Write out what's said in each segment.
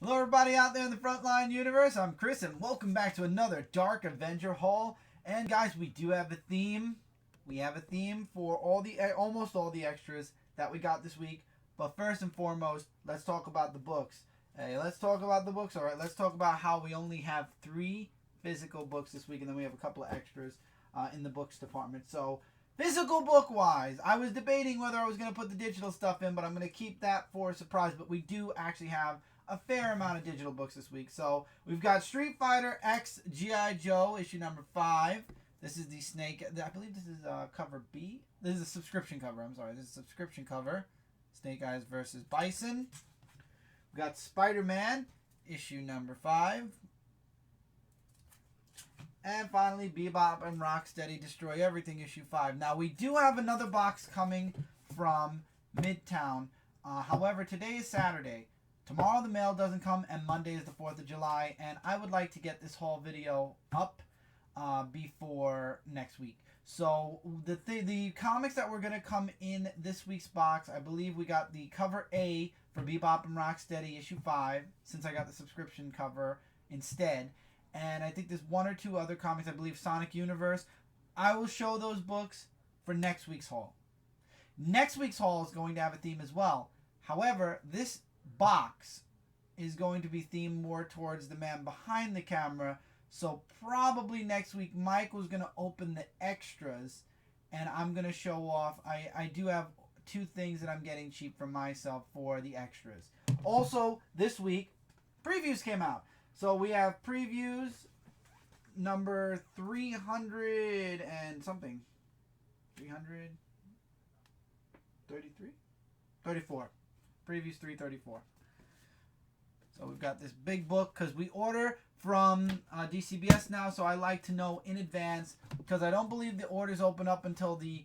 Hello everybody out there in the Frontline universe, I'm Chris and welcome back to another Dark Avenger haul. And guys, we do have a theme. We have a theme for almost all the extras that we got this week. But first and foremost, let's talk about the books. Hey, let's talk about the books. Alright, let's talk about how we only have 3 physical books this week and then we have a couple of extras in the books department. So, physical book wise, I was debating whether I was going to put the digital stuff in, but I'm going to keep that for a surprise. But we do actually have a fair amount of digital books this week. So we've got Street Fighter X G.I. Joe issue number 5. This is the Snake. I believe this is cover B. This is a subscription cover. I'm sorry. This is a subscription cover. Snake Eyes versus Bison. We've got Spider-Man issue number 5. And finally, Bebop and Rocksteady Destroy Everything issue 5. Now we do have another box coming from Midtown. However, today is Saturday. Tomorrow the mail doesn't come, and Monday is the 4th of July, and I would like to get this haul video up before next week. So the comics that were going to come in this week's box, I believe we got the cover A for Bebop and Rocksteady issue 5, since I got the subscription cover instead. And I think there's 1 or 2 other comics, I believe Sonic Universe. I will show those books for next week's haul. Next week's haul is going to have a theme as well. However, this box is going to be themed more towards the man behind the camera, so probably next week Michael's going to open the extras and I'm going to show off. I do have 2 things that I'm getting cheap for myself for the extras. Also this week previews came out, so we have previews number 300 and something, 333 34. Previews 334. So we've got this big book because we order from DCBS now, so I like to know in advance because I don't believe the orders open up until the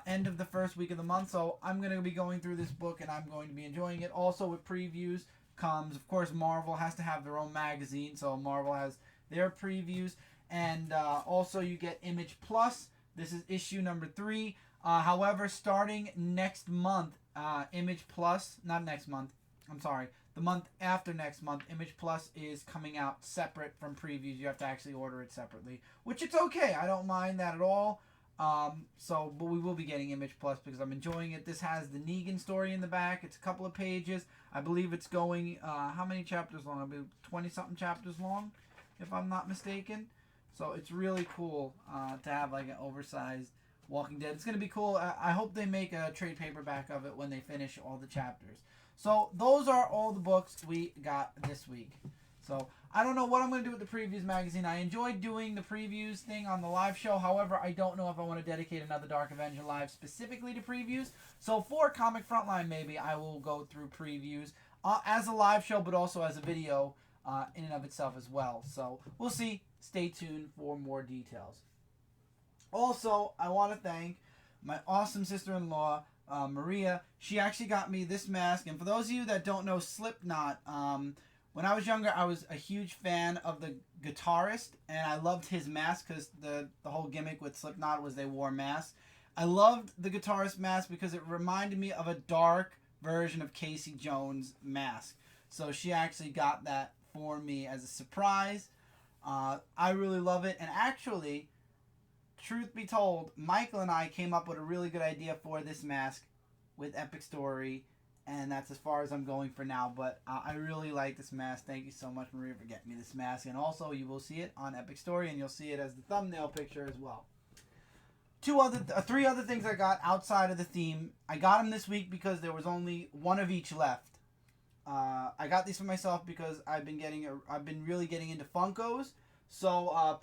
end of the first week of the month. So I'm going to be going through this book and I'm going to be enjoying it. Also with previews comes, of course, Marvel has to have their own magazine, so Marvel has their previews. And also you get Image Plus. This is issue number 3. However, starting next month, Image Plus, not next month, I'm sorry, the month after next month, Image Plus is coming out separate from previews. You have to actually order it separately, which it's okay. I don't mind that at all. But we will be getting Image Plus because I'm enjoying it. This has the Negan story in the back. It's a couple of pages. I believe it's going, how many chapters long? I believe 20-something chapters long, if I'm not mistaken. So it's really cool to have like an oversized Walking Dead. It's going to be cool. I hope they make a trade paperback of it when they finish all the chapters. So those are all the books we got this week. So I don't know what I'm going to do with the previews magazine. I enjoyed doing the previews thing on the live show. However, I don't know if I want to dedicate another Dark Avenger live specifically to previews. So for Comic Frontline, maybe I will go through previews as a live show, but also as a video in and of itself as well. So we'll see. Stay tuned for more details. Also, I want to thank my awesome sister-in-law, Maria. She actually got me this mask. And for those of you that don't know Slipknot, when I was younger, I was a huge fan of the guitarist. And I loved his mask because the whole gimmick with Slipknot was they wore masks. I loved the guitarist mask because it reminded me of a dark version of Casey Jones' mask. So she actually got that for me as a surprise. I really love it. And actually, truth be told, Michael and I came up with a really good idea for this mask with Epic Story, and that's as far as I'm going for now. But I really like this mask. Thank you so much, Maria, for getting me this mask. And also, you will see it on Epic Story, and you'll see it as the thumbnail picture as well. 3 other things I got outside of the theme. I got them this week because there was only 1 of each left. I got these for myself because I've been really getting into Funkos. So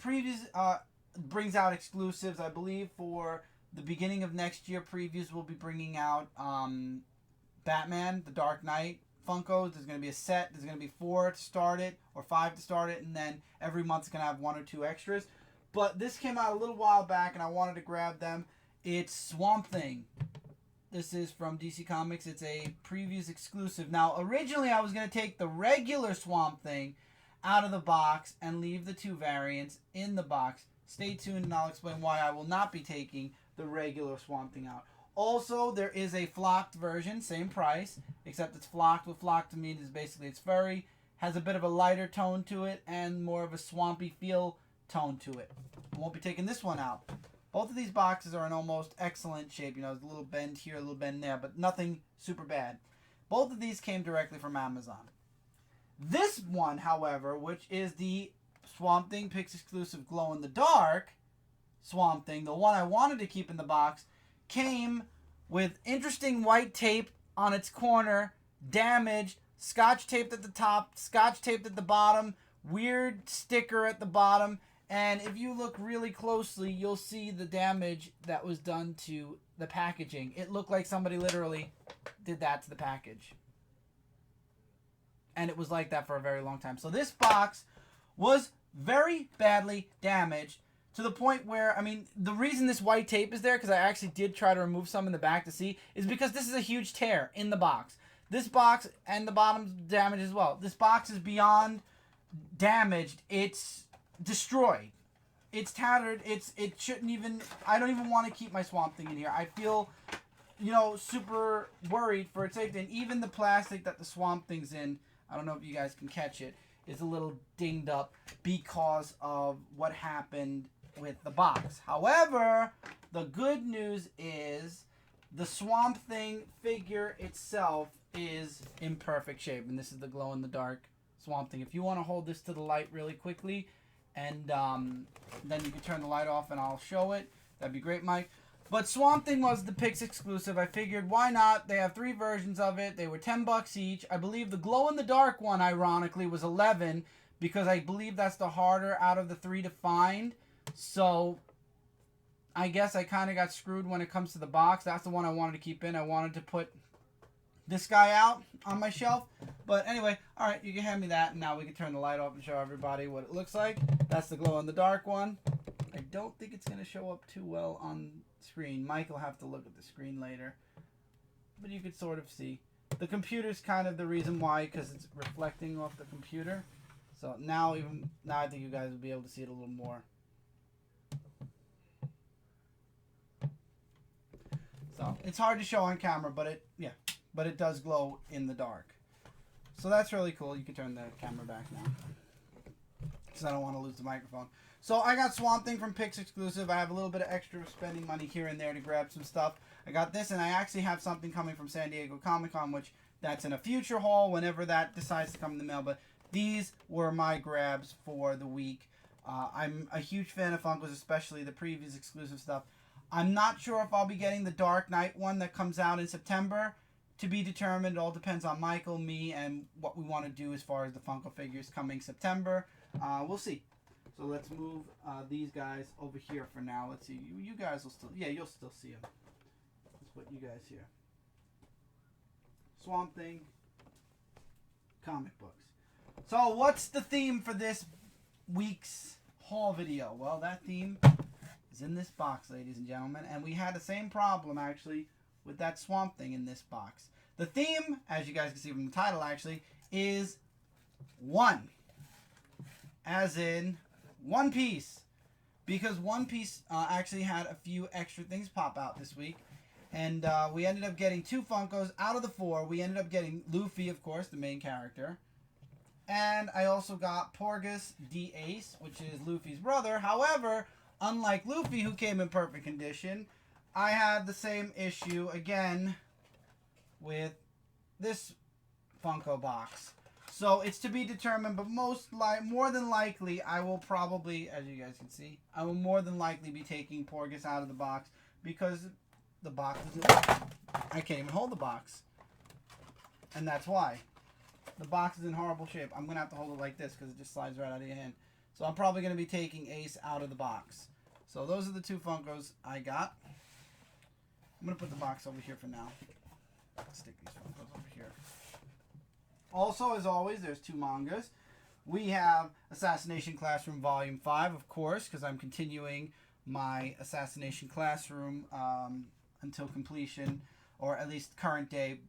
brings out exclusives. I believe for the beginning of next year, previews will be bringing out Batman, The Dark Knight Funkos. There's going to be a set. There's going to be 4 to start it or 5 to start it, and then every month's going to have 1 or 2 extras. But this came out a little while back, and I wanted to grab them. It's Swamp Thing. This is from DC Comics. It's a previews exclusive. Now, originally I was going to take the regular Swamp Thing out of the box and leave the 2 variants in the box. Stay tuned and I'll explain why I will not be taking the regular Swamp Thing out. Also, there is a flocked version, same price, except it's flocked. What flocked to mean is basically it's furry, has a bit of a lighter tone to it and more of a swampy feel tone to it. I won't be taking this one out. Both of these boxes are in almost excellent shape. You know, there's a little bend here, a little bend there, but nothing super bad. Both of these came directly from Amazon. This one, however, which is the Swamp Thing Pix exclusive glow in the dark Swamp Thing, the one I wanted to keep in the box, came with interesting white tape on its corner, damaged, scotch taped at the top, scotch taped at the bottom, weird sticker at the bottom. And if you look really closely, you'll see the damage that was done to the packaging. It looked like somebody literally did that to the package. And it was like that for a very long time. So this box was very badly damaged to the point where, I mean, the reason this white tape is there, because I actually did try to remove some in the back to see, is because this is a huge tear in the box. This box and the bottom's damaged as well. This box is beyond damaged. It's destroyed. It's tattered. It shouldn't even, I don't even want to keep my Swamp Thing in here. I feel, you know, super worried for its safety. And even the plastic that the Swamp Thing's in, I don't know if you guys can catch it, is a little dinged up because of what happened with the box. However, the good news is the Swamp Thing figure itself is in perfect shape. And this is the glow-in-the-dark Swamp Thing. If you want to hold this to the light really quickly, and then you can turn the light off and I'll show it. That'd be great, Mike. But Swamp Thing was the Pix exclusive. I figured, why not? They have 3 versions of it. They were $10 each. I believe the glow-in-the-dark one, ironically, was $11 because I believe that's the harder out of the 3 to find. So I guess I kind of got screwed when it comes to the box. That's the one I wanted to keep in. I wanted to put this guy out on my shelf. But anyway, all right, you can hand me that. And now we can turn the light off and show everybody what it looks like. That's the glow-in-the-dark one. I don't think it's going to show up too well on screen. Mike will have to look at the screen later. But you could sort of see. The computer's kind of the reason why, because it's reflecting off the computer. So now I think you guys will be able to see it a little more. So it's hard to show on camera, but it does glow in the dark. So that's really cool. You can turn the camera back now, because I don't want to lose the microphone. So I got Swamp Thing from Pix exclusive. I have a little bit of extra spending money here and there to grab some stuff. I got this, and I actually have something coming from San Diego Comic-Con, which that's in a future haul whenever that decides to come in the mail. But these were my grabs for the week. I'm a huge fan of Funkos, especially the previous exclusive stuff. I'm not sure if I'll be getting the Dark Knight one that comes out in September. To be determined. It all depends on Michael, me, and what we want to do as far as the Funko figures coming September. We'll see. So let's move these guys over here for now. Let's see. You guys will still... Yeah, you'll still see them. Let's put you guys here. Swamp Thing. Comic books. So what's the theme for this week's haul video? Well, that theme is in this box, ladies and gentlemen. And we had the same problem, actually, with that Swamp Thing in this box. The theme, as you guys can see from the title, actually, is one. As in One Piece. Because One Piece actually had a few extra things pop out this week. And we ended up getting 2 Funkos out of the 4. We ended up getting Luffy, of course, the main character. And I also got Porgus the Ace, which is Luffy's brother. However, unlike Luffy, who came in perfect condition, I had the same issue again with this Funko box. So it's to be determined, but more than likely, I will probably, as you guys can see, I will more than likely be taking Porgus out of the box because the box isn't, I can't even hold the box. And that's why. The box is in horrible shape. I'm going to have to hold it like this because it just slides right out of your hand. So I'm probably going to be taking Ace out of the box. So those are the 2 Funkos I got. I'm going to put the box over here for now. Stick these Funkos over here. Also, as always, there's 2 mangas. We have Assassination Classroom Volume 5, of course, because I'm continuing my Assassination Classroom until completion, or at least current day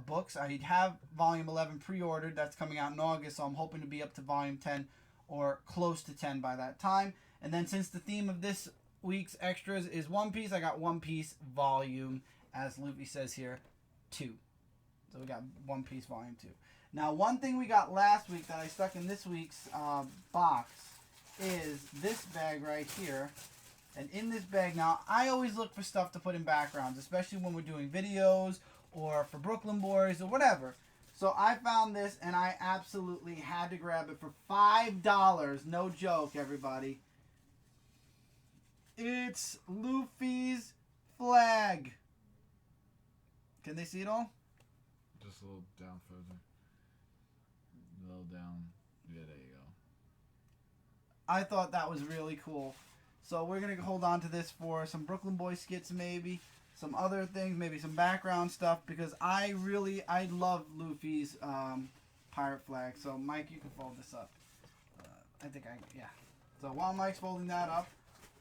books. I have Volume 11 pre-ordered. That's coming out in August, so I'm hoping to be up to Volume 10 or close to 10 by that time. And then since the theme of this week's extras is One Piece, I got One Piece Volume, as Luffy says here, 2. So we got One Piece Volume 2. Now, one thing we got last week that I stuck in this week's box is this bag right here. And in this bag now, I always look for stuff to put in backgrounds, especially when we're doing videos or for Brooklyn Boys or whatever. So I found this and I absolutely had to grab it for $5. No joke, everybody. It's Luffy's flag. Can they see it all? Just a little down further. A little down. Yeah, there you go. I thought that was really cool. So we're going to hold on to this for some Brooklyn Boys skits maybe. Some other things, maybe some background stuff. Because I love Luffy's pirate flag. So Mike, you can fold this up. Yeah. So while Mike's folding that up.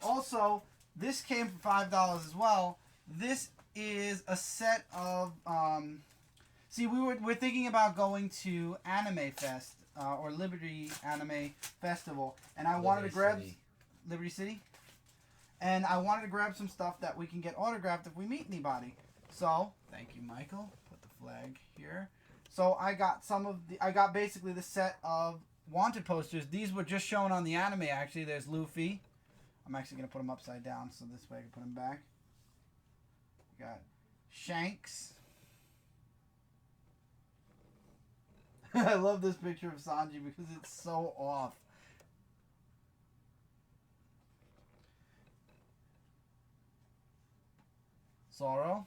Also, this came for $5 as well. This is a set of... see, we're thinking about going to Anime Fest. Or Liberty Anime Festival. And I wanted to grab... Liberty City? And I wanted to grab some stuff that we can get autographed if we meet anybody. So, thank you, Michael. Put the flag here. So I got basically the set of wanted posters. These were just shown on the anime, actually. There's Luffy. I'm actually going to put them upside down so this way I can put them back. We got Shanks. I love this picture of Sanji because it's so off. Zoro.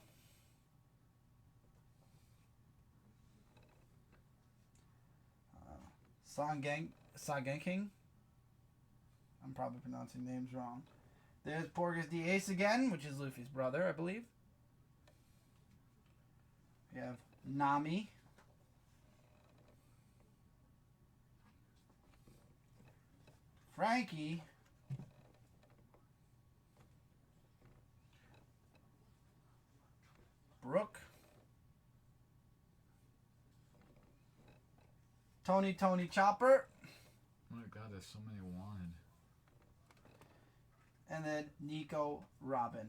Sagenking. I'm probably pronouncing names wrong. There's Porgus the Ace again, which is Luffy's brother, I believe. We have Nami. Frankie. Brooke. Tony Chopper. Oh my god, there's so many wanted. And then Nico Robin.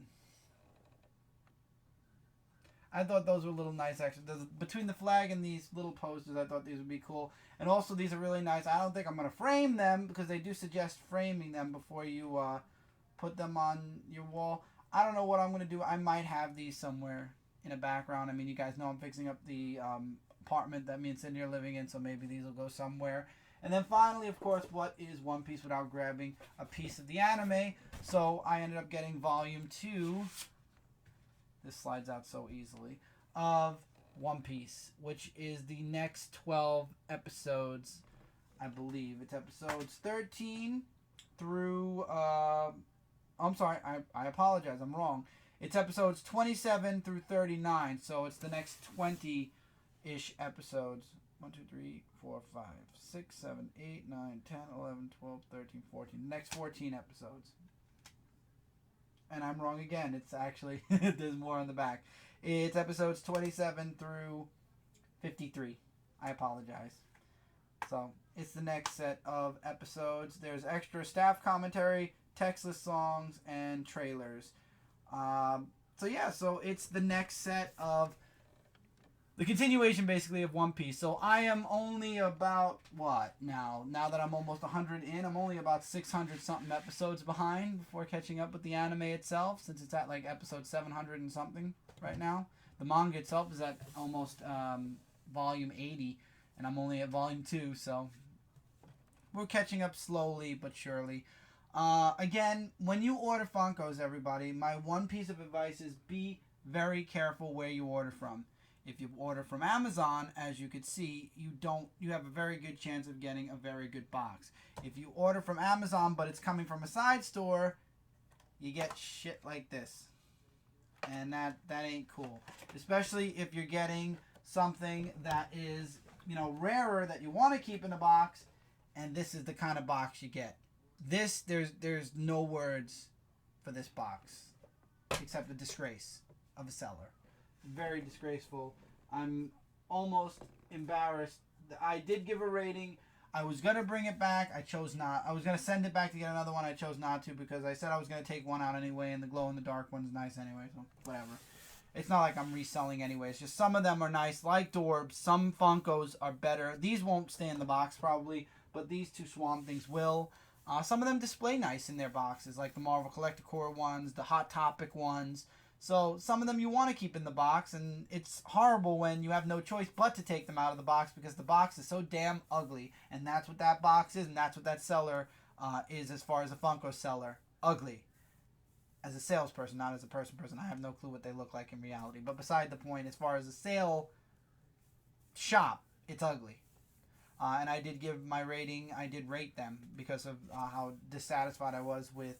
I thought those were little nice actually. Between the flag and these little posters, I thought these would be cool. And also these are really nice. I don't think I'm going to frame them because they do suggest framing them before you put them on your wall. I don't know what I'm going to do. I might have these somewhere in a background. I mean, you guys know I'm fixing up the apartment that me and Cindy are living in, so maybe these will go somewhere. And then finally, of course, what is One Piece without grabbing a piece of the anime? So I ended up getting volume 2. This slides out so easily. Of One Piece, which is the next 12 episodes, I believe. It's episodes 13 through... I'm sorry, I apologize, I'm wrong. It's episodes 27 through 39, so it's the next 20-ish episodes. 1, 2, 3, 4, 5, 6, 7, 8, 9, 10, 11, 12, 13, 14. The next 14 episodes. And I'm wrong again. It's actually, there's more on the back. It's episodes 27 through 53. I apologize. So, it's the next set of episodes. There's extra staff commentary, textless songs, and trailers. So it's the next set of the continuation, basically, of One Piece. So I am only about, what, now that I'm almost 100 in, I'm only about 600-something episodes behind before catching up with the anime itself, since it's at, like, episode 700 and something right now. The manga itself is at almost volume 80, and I'm only at volume 2, so we're catching up slowly but surely. Again, when you order Funkos, everybody, my one piece of advice is be very careful where you order from. If you order from Amazon, as you could see, you have a very good chance of getting a very good box. If you order from Amazon, but it's coming from a side store, you get shit like this. And that ain't cool. Especially if you're getting something that is, rarer that you want to keep in a box, and this is the kind of box you get. This, there's no words for this box, except the disgrace of a seller. Very disgraceful. I'm almost embarrassed. I did give a rating. I was going to bring it back. I chose not. I was going to send it back to get another one. I chose not to because I said I was going to take one out anyway, and the glow-in-the-dark one's nice anyway, so whatever. It's not like I'm reselling anyway. It's just some of them are nice, like Dorbs. Some Funkos are better. These won't stay in the box probably, but these two Swamp Things will. Some of them display nice in their boxes, like the Marvel Collector Core ones, the Hot Topic ones. So some of them you want to keep in the box, and it's horrible when you have no choice but to take them out of the box because the box is so damn ugly. And that's what that box is, and that's what that seller is as far as a Funko seller. Ugly. As a salesperson, not as a person. I have no clue what they look like in reality. But beside the point, as far as a sale shop, it's ugly. And I did give my rating. I did rate them because of how dissatisfied I was with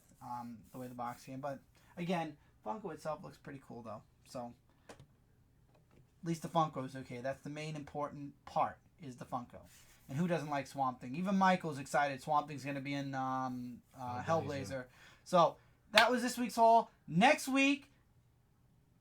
the way the box came. But again, Funko itself looks pretty cool though. So at least the Funko's okay. That's the main important part, is the Funko. And who doesn't like Swamp Thing? Even Michael's excited. Swamp Thing's going to be in Hellblazer. So that was this week's haul. Next week,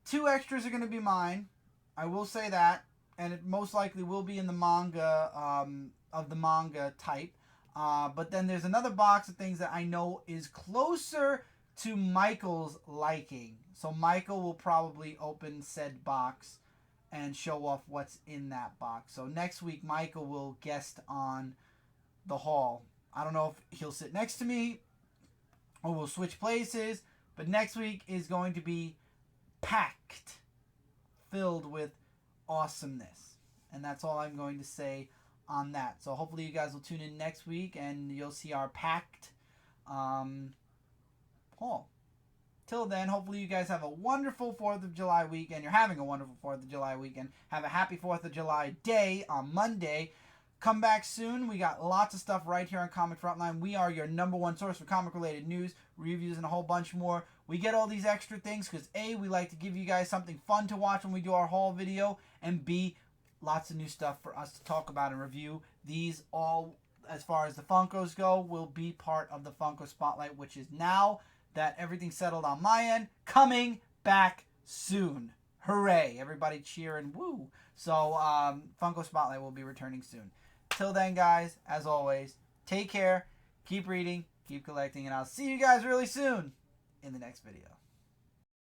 2 extras are going to be mine. I will say that. And it most likely will be in the manga, of the manga type. But then there's another box of things that I know is closer to Michael's liking. So Michael will probably open said box and show off what's in that box. So next week, Michael will guest on the haul. I don't know if he'll sit next to me or we'll switch places. But next week is going to be packed, filled with awesomeness. And that's all I'm going to say on that. So hopefully you guys will tune in next week and you'll see our packed haul. Till then, hopefully you guys have a wonderful 4th of July weekend. You're having a wonderful 4th of July weekend. Have a happy 4th of July day on Monday. Come back soon. We got lots of stuff right here on Comic Frontline. We are your #1 source for comic-related news, reviews, and a whole bunch more. We get all these extra things because A, we like to give you guys something fun to watch when we do our haul video, and B, lots of new stuff for us to talk about and review. These all, as far as the Funkos go, will be part of the Funko Spotlight, which is now that everything's settled on my end, coming back soon. Hooray. Everybody cheer and woo. So Funko Spotlight will be returning soon. Till then, guys, as always, take care, keep reading, keep collecting, and I'll see you guys really soon in the next video.